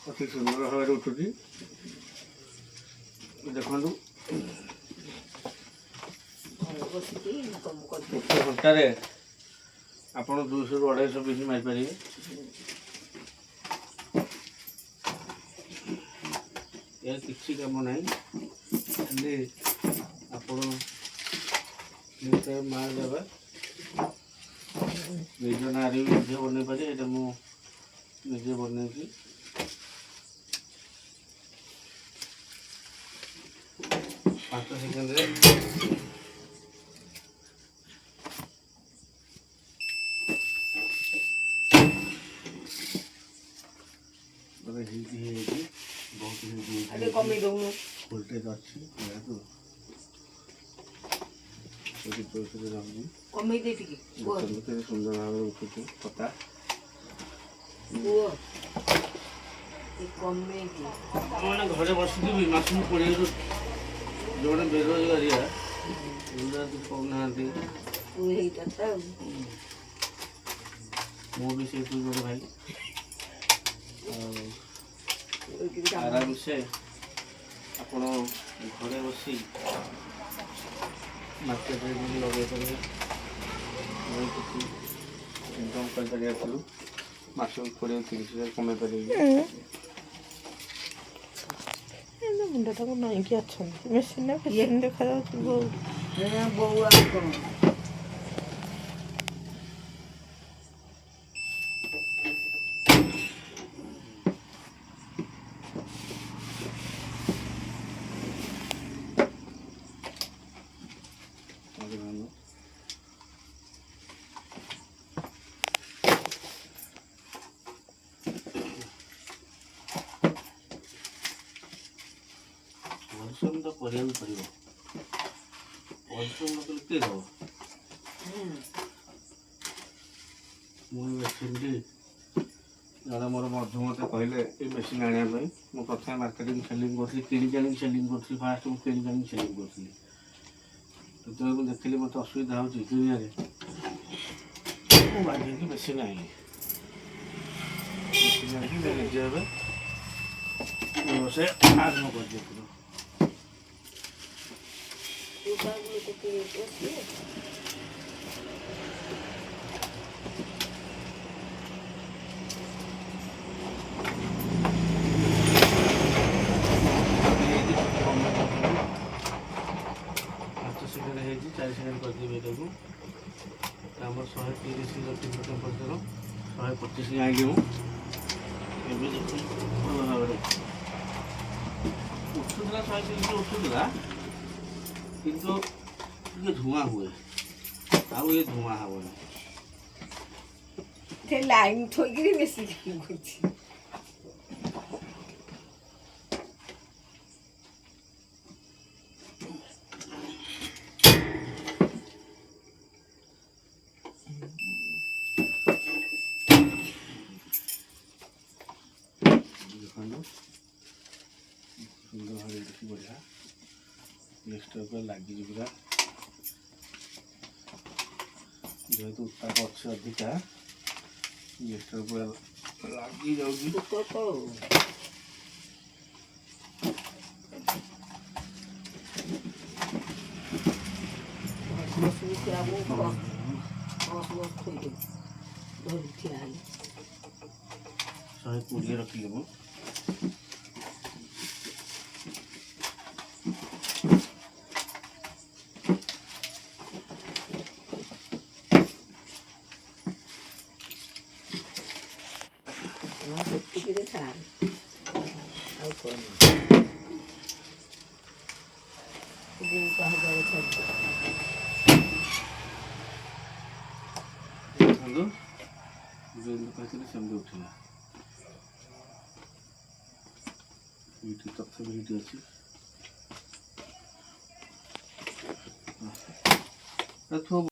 अति सुंदर भाव उठुची देखु गोटे घंटार आपड़ 200 ରୁ 250 पीस मारिपारे। यार किसी कम ना आपण मार देवा निज ना बन पारे ये मुझे बन 5 सेकेंड बहुत कमी दौन वोल्टेज अच्छी कमी दे सुंदर भाव उठुचे पता मैंने घरे बस मास 20 जो बेरोजगारिया पाना मुझे से जोड़े भाई आराम से आप घरे बसी मार्केट में लगे पारे इनकम कर मास 20-30 हज़ार कमे पारे। मुंडा को नहीं कि अच्छा मेसिन ना पेशेंट देखा जाउछ बो आ कोन परिश्रम तो पड़ो परिश्रम मतलब किए दब मेसीन जड़े मोर मधु मत कहले ये मेसीन आने मुझे प्रथम मार्केटिंग सेलिंग करी कि सेलिंग करी फास्ट मुझे कि सेलिंग करी जो मुझे देखिली मत असुविधा हो बाजी मेसीन आइली मेसीन आगे निजे व्यवसाय आरम्भ कर दिया सेकेंड 4 सेकेंड करदेवी यहाँ आम 130 टेम्परेचर 125 आइली भाव उठूला 130 उठूला किंतु ये धुआं हुए आउ ये धुआं हम लाइन थोड़ी बेसी सुंदर भाव देखी बढ़िया नेक्स्ट लगी पूरा जेहेतु उत्ताप अच्छे अधिका नेक्स्ट पूरा लगी जाऊँगी शहे 20 रखिले मु समझे उठला तथ्य भी अच्छी